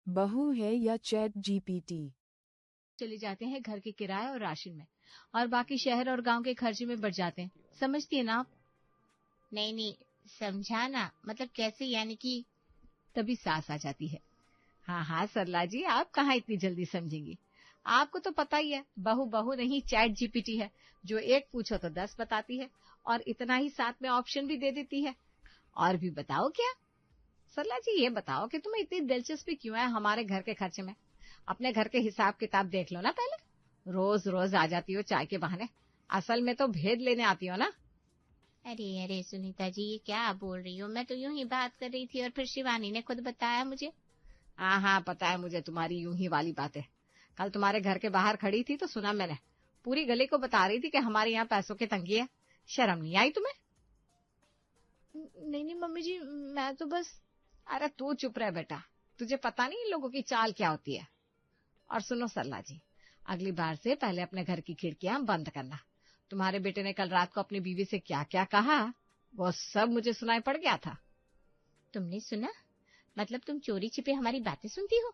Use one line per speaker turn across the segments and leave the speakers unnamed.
बहू है या चैट जीपीटी?
चले जाते हैं घर के किराए और राशन में, और बाकी शहर और गांव के खर्चे में बढ़ जाते हैं। समझती है ना आप? नहीं नहीं, समझा ना, मतलब कैसे, यानी कि तभी सास आ जाती है। हाँ हाँ सरला जी, आप कहाँ इतनी जल्दी समझेंगी। आपको तो पता ही है, बहू बहू नहीं चैट जीपीटी है, जो एक पूछो तो 10 बताती है, और इतना ही साथ में ऑप्शन भी दे देती है। और भी बताओ क्या? सरला जी ये बताओ कि तुम्हें इतनी दिलचस्पी क्यों है हमारे घर के खर्चे में? अपने घर के हिसाब किताब देख लो ना पहले। रोज रोज आ जाती हो चाय के बहाने, असल में तो भेद लेने आती हो ना। अरे अरे सुनीता जी, ये क्या बोल रही हो? मैं तो यूं ही बात कर रही थी, और फिर शिवानी ने खुद बताया मुझे। हाँ हाँ पता है मुझे तुम्हारी यूं ही वाली बातें। कल तुम्हारे घर के बाहर खड़ी थी तो सुना मैंने, पूरी गली को बता रही थी कि हमारे यहाँ पैसों की तंगी है। शर्म नहीं आई तुम्हें? नहीं नहीं मम्मी जी, मैं तो बस। अरे तू चुप रह बेटा, तुझे पता नहीं इन लोगों की चाल क्या होती है। और सुनो सरला जी, अगली बार से पहले अपने घर की खिड़कियां बंद करना। तुम्हारे बेटे ने कल रात को अपनी बीवी से क्या क्या कहा, वो सब मुझे सुनाई पड़ गया था। तुमने सुना? मतलब तुम चोरी छिपे हमारी बातें सुनती हो?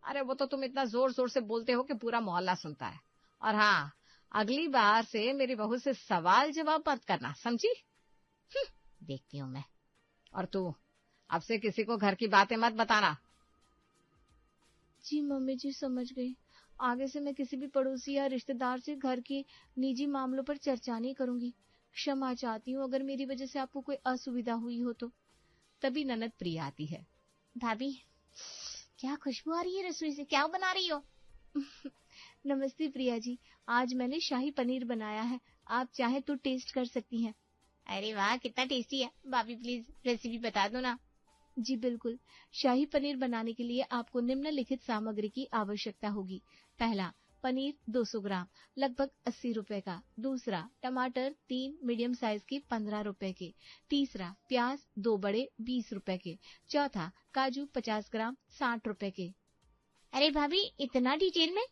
अरे वो तो तुम इतना जोर जोर से बोलते हो कि पूरा मोहल्ला सुनता है। और हाँ, अगली बार से मेरी बहू से सवाल जवाब मत करना, समझी? देखती हूँ मैं। और तू अब से किसी को घर की बातें मत बताना। जी मम्मी जी, समझ गई। आगे से मैं किसी भी पड़ोसी या रिश्तेदार से घर के निजी मामलों पर चर्चा नहीं करूंगी। क्षमा चाहती हूँ अगर मेरी वजह से आपको कोई असुविधा हुई हो तो। तभी ननद प्रिया आती है। भाभी, क्या खुशबू आ रही है रसोई से, क्या बना रही हो? नमस्ते प्रिया जी, आज मैंने शाही पनीर बनाया है, आप चाहे तो टेस्ट कर सकती हैं। अरे वाह, कितना टेस्टी है। भाभी प्लीज रेसिपी बता दो ना। जी बिल्कुल। शाही पनीर बनाने के लिए आपको निम्नलिखित सामग्री की आवश्यकता होगी। पहला, पनीर 200 ग्राम लगभग 80 रुपए का। दूसरा, टमाटर 3 मीडियम साइज के 15 रुपए के। तीसरा, प्याज 2 बड़े 20 रुपए के। चौथा, काजू 50 ग्राम 60 रुपए के। अरे भाभी, इतना डिटेल में?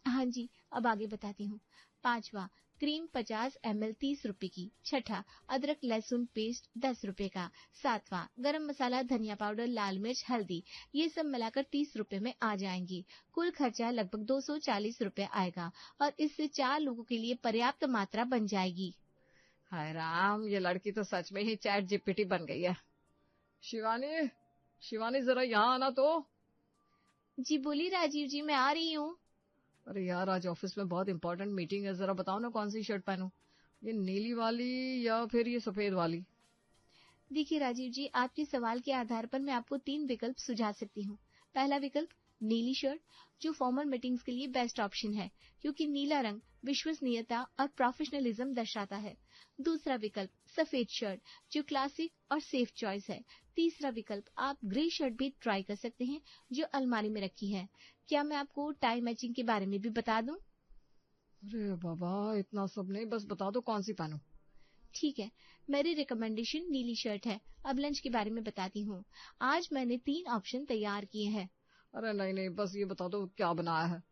हाँ जी, अब आगे बताती हूँ। पांचवा, क्रीम 50 ml 30 रुपए की। छठा, अदरक लहसुन पेस्ट 10 रुपए का। सातवां, गरम मसाला, धनिया पाउडर, लाल मिर्च, हल्दी, ये सब मिलाकर 30 रुपए में आ जाएंगी। कुल खर्चा लगभग 240 रुपए आएगा, और इससे 4 लोगों के लिए पर्याप्त मात्रा बन जाएगी। हाय राम, ये लड़की तो सच में ही चैट जीपीटी बन गई है। शिवानी, शिवानी जरा यहाँ आना तो। जी बोली राजीव जी, मैं आ रही हूँ। अरे यार, आज ऑफिस में बहुत इंपॉर्टेंट मीटिंग है, जरा बताओ ना कौन सी शर्ट पहनूं, ये नीली वाली या फिर ये सफेद वाली? देखिए राजीव जी, आपके सवाल के आधार पर मैं आपको 3 विकल्प सुझा सकती हूँ। पहला विकल्प, नीली शर्ट, जो फॉर्मल मीटिंग्स के लिए बेस्ट ऑप्शन है, क्योंकि नीला रंग विश्वसनीयता और प्रोफेशनलिज्म दर्शाता है। दूसरा विकल्प, सफेद शर्ट, जो क्लासिक और सेफ चॉइस है। तीसरा विकल्प, आप ग्रे शर्ट भी ट्राई कर सकते हैं, जो अलमारी में रखी है। क्या मैं आपको टाई मैचिंग के बारे में भी बता दूं? अरे बाबा, इतना सब नहीं, बस बता दो कौन सी पहनूं। ठीक है, मेरी रिकमेंडेशन नीली शर्ट है। अब लंच के बारे में बताती हूँ। आज मैंने 3 ऑप्शन तैयार किए हैं। अरे नहीं नहीं, बस ये बता दो क्या बनाया है।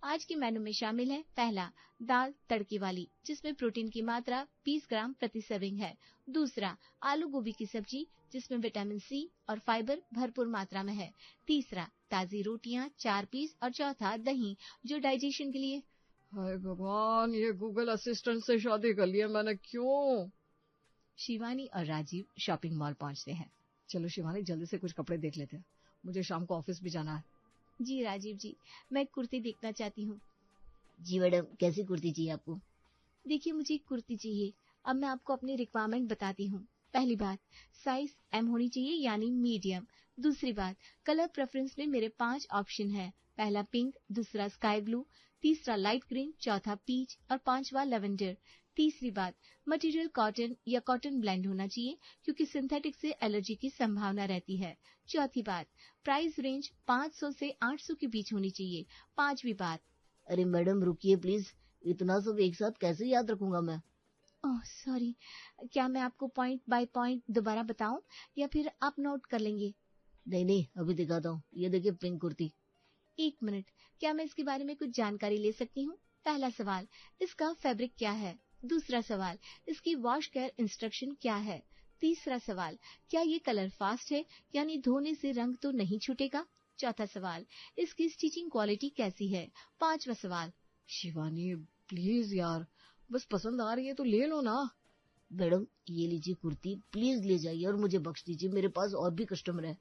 आज के मेनू में शामिल है, पहला, दाल तड़के वाली, जिसमें प्रोटीन की मात्रा 20 ग्राम प्रति सर्विंग है। दूसरा, आलू गोभी की सब्जी, जिसमें विटामिन सी और फाइबर भरपूर मात्रा में है। तीसरा, ताजी रोटियां 4 पीस, और चौथा, दही, जो डाइजेशन के लिए। हाय भगवान, ये गूगल असिस्टेंट से शादी कर लिया मैंने, क्यों? शिवानी और राजीव शॉपिंग मॉल पहुंचते हैं। चलो शिवानी, जल्दी से कुछ कपड़े देख लेते हैं, मुझे शाम को ऑफिस भी जाना है। जी राजीव जी, मैं कुर्ती देखना चाहती हूँ। जी मैडम, कैसी कुर्ती चाहिए आपको? देखिए, मुझे एक कुर्ती चाहिए। अब मैं आपको अपनी रिक्वायरमेंट बताती हूँ। पहली बात, साइज एम होनी चाहिए, यानी मीडियम। दूसरी बात, कलर प्रेफरेंस में मेरे 5 ऑप्शन है। पहला पिंक, दूसरा स्काई ब्लू, तीसरा लाइट ग्रीन, चौथा पीच, और पांचवा लेवेंडर। तीसरी बात, मटेरियल कॉटन या कॉटन ब्लेंड होना चाहिए, क्योंकि सिंथेटिक से एलर्जी की संभावना रहती है। चौथी बात, प्राइस रेंज 500 से 800 के बीच होनी चाहिए। पांचवी बात, अरे मैडम रुकिए प्लीज, इतना सब एक साथ कैसे याद रखूंगा मैं? ओह सॉरी, क्या मैं आपको पॉइंट बाय पॉइंट दोबारा बताऊं, या फिर आप नोट कर लेंगे? नहीं नहीं, अभी दिखाता हूँ, ये देखिए पिंक कुर्ती। एक मिनट, क्या मैं इसके बारे में कुछ जानकारी ले सकती हूँ? पहला सवाल, इसका फैब्रिक क्या है? दूसरा सवाल, इसकी वॉश केयर इंस्ट्रक्शन क्या है? तीसरा सवाल, क्या ये कलर फास्ट है, यानी धोने से रंग तो नहीं छूटेगा? चौथा सवाल, इसकी स्टिचिंग क्वालिटी कैसी है? पांचवा सवाल,
शिवानी प्लीज यार, बस पसंद आ रही है तो ले लो ना।
मैडम ये लीजिए कुर्ती, प्लीज ले जाइए और मुझे बख्श दीजिए, मेरे पास और भी कस्टमर है।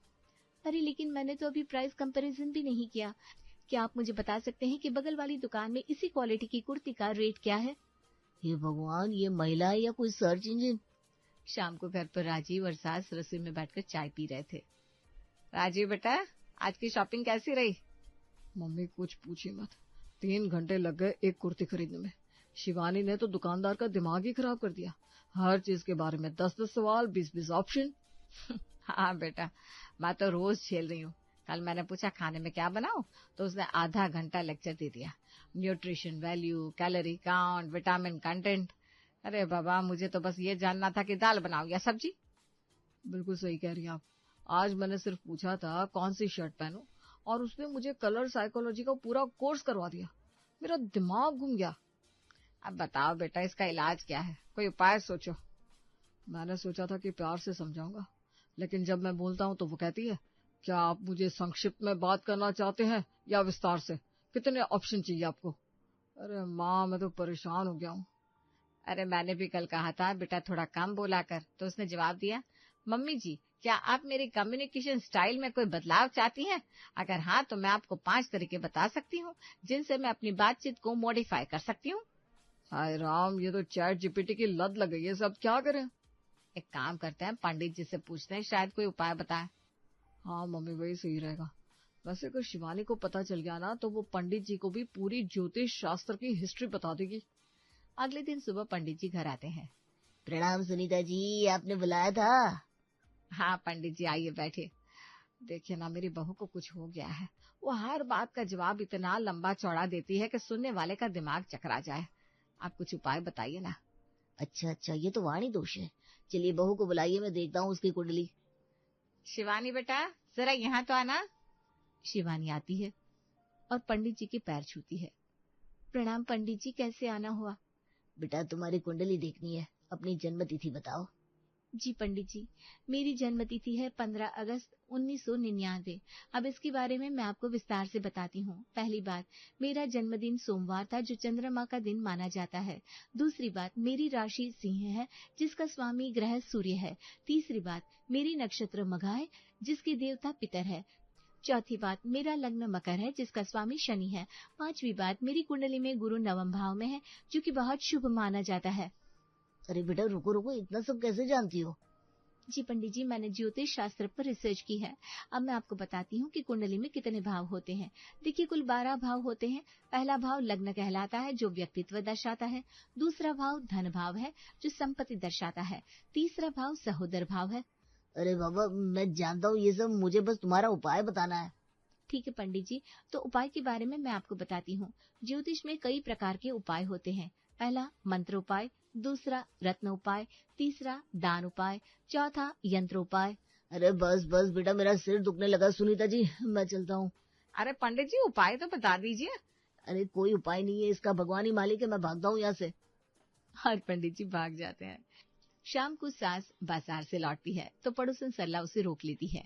अरे लेकिन मैंने तो अभी प्राइस कंपैरिजन भी नहीं किया। क्या आप मुझे बता सकते हैं कि बगल वाली दुकान में इसी क्वालिटी की कुर्ती का रेट क्या है?
हे भगवान, ये महिला है या कोई सर्च इंजन?
शाम को घर पर राजीव और सास रसोई में बैठकर चाय पी रहे थे। राजीव बेटा, आज की शॉपिंग कैसी रही?
मम्मी कुछ पूछी मत, 3 घंटे लग गए एक कुर्ती खरीदने में। शिवानी ने तो दुकानदार का दिमाग ही खराब कर दिया। हर चीज के बारे में 10-10 सवाल, 20-20 ऑप्शन।
हाँ बेटा, मैं तो रोज झेल रही हूँ। कल मैंने पूछा खाने में क्या बनाऊं, तो उसने आधा घंटा लेक्चर दे दिया। Nutrition value, calorie count, vitamin content. अरे बाबा, मुझे तो बस ये जानना था कि दाल बनाऊं या सब्जी।
बिल्कुल सही कह रही हैं आप। आज मैंने सिर्फ पूछा था कौन सी शर्ट पहनूं, और उसने मुझे कलर साइकोलॉजी का पूरा कोर्स करवा दिया। मेरा दिमाग घूम गया।
अब बताओ बेटा, इसका इलाज क्या है? कोई उपाय सोचो।
मैंने सोचा था कि प्यार से समझाऊंगा, लेकिन जब मैं बोलता हूँ तो वो कहती है, क्या आप मुझे संक्षिप्त में बात करना चाहते हैं या विस्तार से? कितने ऑप्शन चाहिए आपको? अरे माँ, मैं तो परेशान हो गया हूँ।
अरे मैंने भी कल कहा था बेटा थोड़ा कम बोला कर, तो उसने जवाब दिया, मम्मी जी क्या आप मेरी कम्युनिकेशन स्टाइल में कोई बदलाव चाहती हैं? अगर हाँ तो मैं आपको 5 तरीके बता सकती हूँ जिनसे मैं अपनी बातचीत को मॉडिफाई कर सकती हूँ।
हाय राम, ये तो चैट जीपीटी की लत लग गई है। सब क्या करें?
एक काम करते हैं, पंडित जी से पूछते हैं, शायद कोई उपाय बताए।
हाँ मम्मी, वही सही रहेगा। वैसे अगर शिवानी को पता चल गया ना, तो वो पंडित जी को भी पूरी ज्योतिष शास्त्र की हिस्ट्री बता देगी।
अगले दिन सुबह पंडित जी घर आते हैं।
प्रणाम सुनीता जी, आपने बुलाया था?
हाँ पंडित जी, आइए बैठिए। देखिए ना, मेरी बहू को कुछ हो गया है। वो हर बात का जवाब इतना लंबा चौड़ा देती है कि सुनने वाले का दिमाग चकरा जाए। आप कुछ उपाय बताइए ना।
अच्छा, ये तो वाणी दोष है। चलिए बहू को बुलाइए, मैं देखता हूँ उसकी कुंडली।
शिवानी बेटा, जरा यहाँ तो आना। शिवानी आती है और पंडित जी के पैर छूती है। प्रणाम पंडित जी, कैसे आना हुआ?
बेटा तुम्हारी कुंडली देखनी है, अपनी जन्म तिथि बताओ।
जी पंडित जी, मेरी जन्म तिथि है 15 अगस्त 1999। अब इसके बारे में मैं आपको विस्तार से बताती हूँ। पहली बात, मेरा जन्मदिन सोमवार था, जो चंद्रमा का दिन माना जाता है। दूसरी बात, मेरी राशि सिंह है, जिसका स्वामी ग्रह सूर्य है। तीसरी बात, मेरी नक्षत्र मघा है, जिसके देवता पितर है। चौथी बात, मेरा लग्न मकर है, जिसका स्वामी शनि है। पांचवी बात, मेरी कुंडली में गुरु नवम भाव में है, जो कि बहुत शुभ माना जाता है।
अरे बेटा रुको, इतना सब कैसे जानती हो?
जी पंडित जी, मैंने ज्योतिष शास्त्र पर रिसर्च की है। अब मैं आपको बताती हूँ कि कुंडली में कितने भाव होते हैं। देखिए, कुल 12 भाव होते हैं। पहला भाव लग्न कहलाता है, जो व्यक्तित्व दर्शाता है। दूसरा भाव धन भाव है, जो संपत्ति दर्शाता है। तीसरा भाव सहोदर भाव है।
अरे बाबा, मैं जानता हूँ ये सब, मुझे बस तुम्हारा उपाय बताना है।
ठीक है पंडित जी, तो उपाय के बारे में मैं आपको बताती हूँ। ज्योतिष में कई प्रकार के उपाय होते हैं। पहला मंत्र उपाय, दूसरा रत्न उपाय, तीसरा दान उपाय, चौथा यंत्र उपाय।
अरे बस बेटा, मेरा सिर दुखने लगा। सुनीता जी, मैं चलता हूँ।
अरे पंडित जी, उपाय तो बता दीजिए।
अरे कोई उपाय नहीं है, इसका भगवान ही मालिक है, मैं भागता हूँ यहाँ से।
और पंडित जी भाग जाते हैं। शाम को सास बाजार से लौटती है तो पड़ोसन सरला उसे रोक लेती है।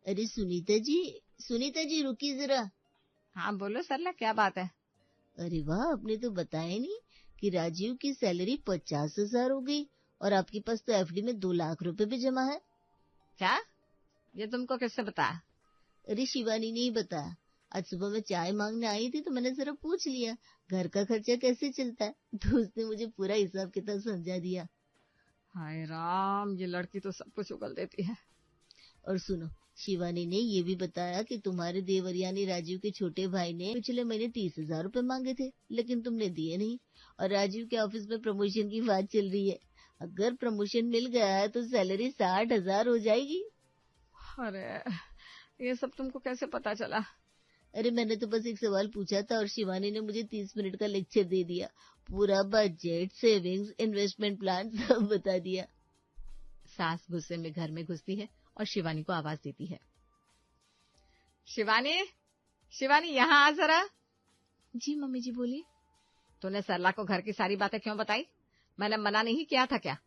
अरे सुनीता जी रुकिए जरा।
हाँ बोलो सरला, क्या बात है?
अरे वाह, आपने तो बताया नहीं कि राजीव की सैलरी 50,000 हो गई और आपके पास तो एफडी में 2 लाख रुपए भी जमा है।
क्या? ये तुमको किससे बताया?
अरे शिवानी ने ही बताया। आज सुबह मैं चाय मांगने आई थी तो मैंने जरा पूछ लिया घर का खर्चा कैसे चलता है, तो उसने मुझे पूरा हिसाब किताब समझा दिया।
हाय राम, ये लड़की तो सब कुछ उगल देती है।
और सुनो, शिवानी ने ये भी बताया कि तुम्हारे देवर यानी राजीव के छोटे भाई ने पिछले महीने 30,000 रुपए मांगे थे, लेकिन तुमने दिए नहीं। और राजीव के ऑफिस में प्रमोशन की बात चल रही है। अगर प्रमोशन मिल गया है तो सैलरी 60,000 हो जाएगी।
अरे ये सब तुमको कैसे पता चला?
अरे मैंने तो बस एक सवाल पूछा था और शिवानी ने मुझे 30 मिनट का लेक्चर दे दिया। पूरा बजट, सेविंग्स, इन्वेस्टमेंट प्लान सब बता दिया।
सास गुस्से में घर में घुसती है और शिवानी को आवाज देती है। शिवानी यहाँ आ जरा। जी मम्मी जी बोलिए। तूने सरला को घर की सारी बातें क्यों बताई? मैंने मना नहीं किया था क्या?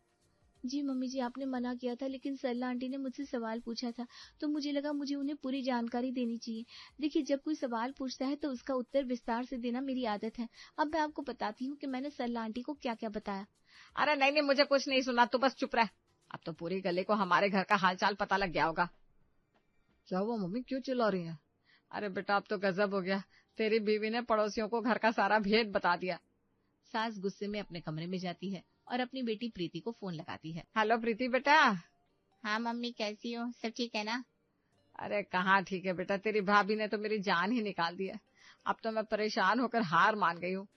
जी मम्मी जी, आपने मना किया था, लेकिन सरला आंटी ने मुझसे सवाल पूछा था, तो मुझे लगा मुझे उन्हें पूरी जानकारी देनी चाहिए। देखिए, जब कोई सवाल पूछता है तो उसका उत्तर विस्तार से देना मेरी आदत है। अब मैं आपको बताती हूँ कि मैंने सरला आंटी को क्या क्या बताया।
अरे नहीं नहीं, मुझे कुछ नहीं सुना, तू बस चुप रह। अब तो पूरी गली को हमारे घर का हालचाल पता लग गया होगा। क्या हुआ मम्मी, क्यों चिल्ला रही हैं? अरे बेटा, अब तो गजब हो गया, तेरी बीवी ने पड़ोसियों को घर का सारा भेद बता दिया।
सास गुस्से में अपने कमरे में जाती है और अपनी बेटी प्रीति को फोन लगाती है।
हेलो प्रीति बेटा।
हाँ मम्मी, कैसी हो? सब ठीक है ना?
अरे कहाँ ठीक है बेटा, तेरी भाभी ने तो मेरी जान ही निकाल दी है। अब तो मैं परेशान होकर हार मान गई हूँ।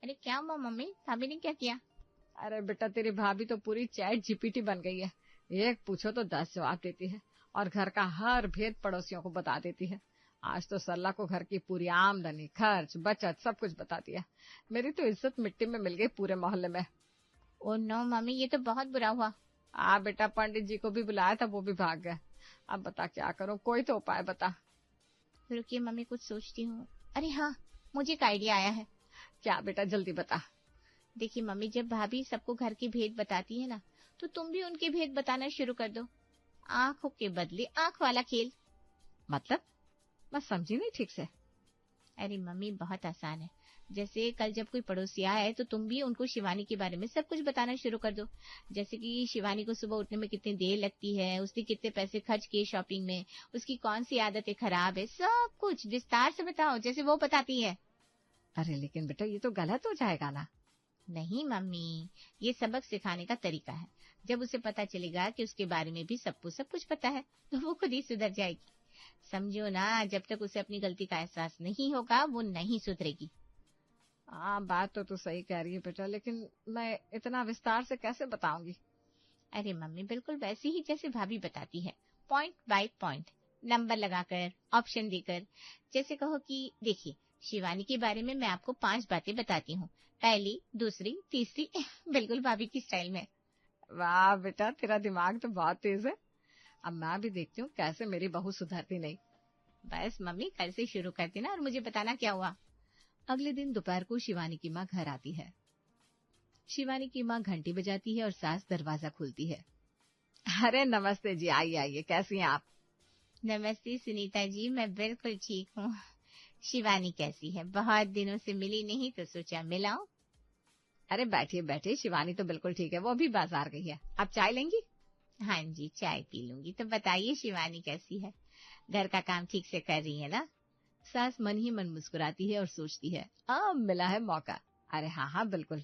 अरे क्या हुआ मम्मी, भाभी ने क्या किया?
अरे बेटा, तेरी भाभी तो पूरी चैट जीपीटी बन गई है। एक पूछो तो 10 जवाब देती है और घर का हर भेद पड़ोसियों को बता देती है। आज तो सरला को घर की पूरी आमदनी, खर्च, बचत सब कुछ बता दिया। मेरी तो इज्जत मिट्टी में मिल गई पूरे मोहल्ले में।
ओ नो मम्मी, ये तो बहुत बुरा हुआ।
बेटा, पंडित जी को भी बुलाया था, वो भी भाग गए। अब बता क्या करूं, कोई तो उपाय बता।
रुकिए मम्मी, कुछ सोचती हूँ। अरे हाँ, मुझे एक आइडिया आया है।
क्या बेटा, जल्दी बता।
देखिए मम्मी, जब भाभी सबको घर के भेद बताती है ना, तो तुम भी उनके भेद बताना शुरू कर दो। आंखों के बदले आंख वाला खेल।
मतलब? मैं समझी नहीं ठीक से।
अरे मम्मी, बहुत आसान है। जैसे कल जब कोई पड़ोसी आए तो तुम भी उनको शिवानी के बारे में सब कुछ बताना शुरू कर दो। जैसे कि शिवानी को सुबह उठने में कितनी देर लगती है, उसने कितने पैसे खर्च किए शॉपिंग में, उसकी कौन सी आदतें खराब है, सब कुछ विस्तार से बताओ जैसे वो बताती है।
अरे लेकिन बेटा, ये तो गलत हो जाएगा ना।
नहीं मम्मी, ये सबक सिखाने का तरीका है। जब उसे पता चलेगा कि उसके बारे में भी सबको सब कुछ पता है, तो वो खुद ही सुधर जाएगी। समझो ना, जब तक उसे अपनी गलती का एहसास नहीं होगा, वो नहीं सुधरेगी।
बात तो तू सही कह रही है बेटा, लेकिन मैं इतना विस्तार से कैसे बताऊंगी?
अरे मम्मी, बिल्कुल वैसे ही जैसे भाभी बताती है, पॉइंट बाय पॉइंट, नंबर लगाकर, ऑप्शन देकर। जैसे कहो कि देखिए, शिवानी के बारे में मैं आपको 5 बातें बताती हूँ, पहली, दूसरी, तीसरी बिल्कुल भाभी की स्टाइल में।
वाह बेटा, तेरा दिमाग तो बहुत तेज है। अब मैं भी देखती हूँ कैसे मेरी बहू सुधरती नहीं।
बस मम्मी, कल से शुरू कर देना और मुझे बताना क्या हुआ।
अगले दिन दोपहर को शिवानी की माँ घर आती है। शिवानी की माँ घंटी बजाती है और सास दरवाजा खोलती है।
अरे नमस्ते जी, आइए आइए, कैसी हैं आप?
नमस्ते सुनीता जी, मैं बिल्कुल ठीक हूँ। शिवानी कैसी है? बहुत दिनों से मिली नहीं तो सोचा मिलाऊं।
अरे बैठिए बैठिए, शिवानी तो बिल्कुल ठीक है, वो अभी बाजार गई है। आप चाय लेंगी?
हाँ जी, चाय पी लूंगी। तो बताइए, शिवानी कैसी है? घर का काम ठीक से कर रही है ना?
सास मन ही मन मुस्कुराती है और सोचती है,
मिला है मौका। अरे हाँ हाँ बिल्कुल।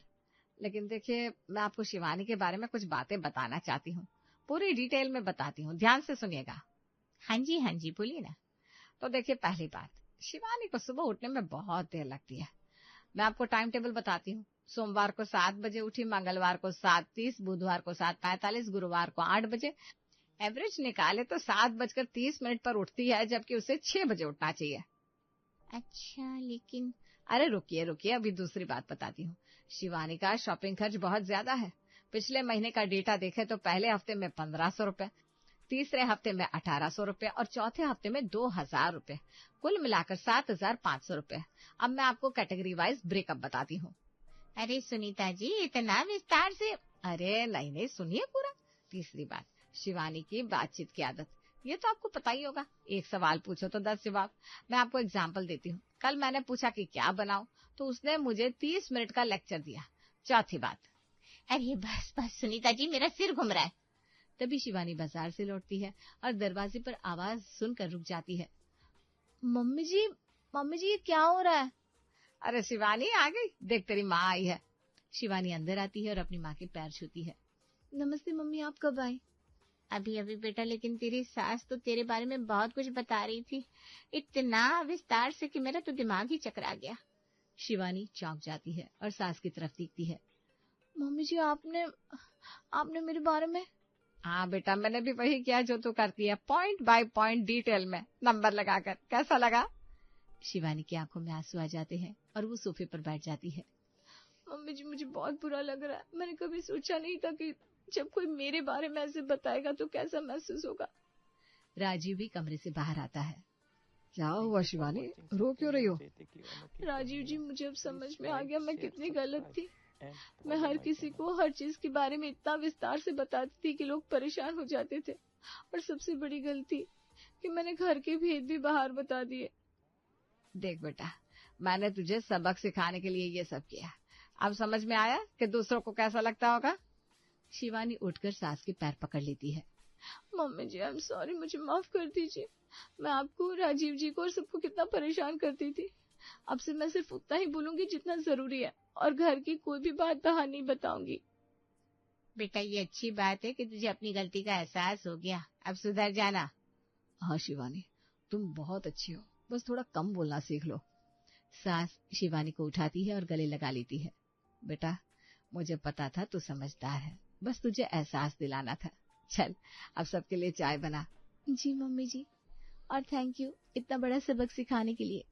लेकिन देखिए, मैं आपको शिवानी के बारे में कुछ बातें बताना चाहती हूँ। पूरी डिटेल में बताती हूँ, ध्यान से सुनिएगा।
हाँ जी, बोलिए ना।
तो देखिए, पहली बात, शिवानी को सुबह उठने में बहुत देर लगती है। मैं आपको टाइम टेबल बताती हूँ। सोमवार को 7 बजे उठी, मंगलवार को 7:30, बुधवार को 7:45, गुरुवार को 8 बजे। एवरेज निकाले तो 7:30 पर उठती है, जबकि उसे 6 बजे उठना चाहिए।
अच्छा, लेकिन
अरे रुकिए रुकिए, अभी दूसरी बात बताती हूँ। शिवानी का शॉपिंग खर्च बहुत ज्यादा है। पिछले महीने का डेटा देखे तो पहले हफ्ते में 1500 रुपए, तीसरे हफ्ते में 1800 रुपए और चौथे हफ्ते में 2000 रुपए, कुल मिलाकर 7500 रुपए। अब मैं आपको कैटेगरी वाइज ब्रेकअप बताती हूँ।
अरे सुनीता जी, इतना विस्तार से?
अरे नहीं नहीं, सुनिए पूरा। तीसरी बात, शिवानी की बातचीत की आदत। ये तो आपको पता ही होगा, एक सवाल पूछो तो 10 जवाब। मैं आपको एग्जाम्पल देती हूँ। कल मैंने पूछा कि क्या बनाऊं, तो उसने मुझे 30 मिनट का लेक्चर दिया। चौथी बात,
अरे बस बस सुनीता जी, मेरा सिर घूम रहा है।
तभी शिवानी बाजार से लौटती है और दरवाजे पर आवाज सुनकर रुक जाती है। मम्मी जी, ये क्या हो रहा है?
अरे शिवानी आ गई, देख तेरी माँ आई है।
शिवानी अंदर आती है और अपनी माँ के पैर छूती है। नमस्ते मम्मी, आप कब आई?
अभी अभी बेटा, लेकिन तेरी सास तो तेरे बारे में बहुत कुछ बता रही थी, इतना विस्तार से कि मेरा तो दिमाग ही चकरा गया।
शिवानी चौंक जाती है और सास की तरफ देखती है। मम्मी जी, आपने मेरे बारे में?
हाँ बेटा, मैंने भी वही किया जो तू करती है, पॉइंट बाय पॉइंट डिटेल में नंबर लगाकर। कैसा लगा?
शिवानी की आंखों में आंसू आ जाते हैं और वो सोफे पर बैठ जाती है। मम्मी जी, मुझे बहुत बुरा लग रहा है। मैंने कभी सोचा नहीं था कि जब कोई मेरे बारे में ऐसे बताएगा तो कैसा महसूस होगा। राजीव भी कमरे से बाहर आता है।
क्या हुआ शिवानी, रो क्यों रही हो?
राजीव जी, मुझे अब समझ में आ गया मैं कितनी गलत थी।
मैं हर किसी को हर चीज के बारे में इतना विस्तार से बताती थी कि लोग परेशान हो जाते थे। और सबसे बड़ी गलती कि मैंने घर के भेद भी बाहर बता दिए।
देख बेटा, मैंने तुझे सबक सिखाने के लिए ये सब किया। अब समझ में आया कि दूसरों को कैसा लगता होगा? शिवानी उठकर सास के पैर पकड़ लेती है।
Mummy ji, I am sorry, मुझे माफ कर दीजिए। मैं आपको, राजीव जी को और सबको कितना परेशान करती थी। अब से मैं सिर्फ उतना ही बोलूंगी जितना जरूरी है, और घर की कोई भी बात बाहर नहीं बताऊंगी।
बेटा, ये अच्छी बात है कि तुझे अपनी गलती का एहसास हो गया। अब सुधर जाना।
हाँ शिवानी, तुम बहुत अच्छी हो, बस थोड़ा कम बोलना सीख लो।
सास शिवानी को उठाती है और गले लगा लेती है।
बेटा, मुझे पता था तू समझदार है, बस तुझे एहसास दिलाना था। चल, अब सबके लिए चाय बना।
जी मम्मी जी, और थैंक यू इतना बड़ा सबक सिखाने के लिए।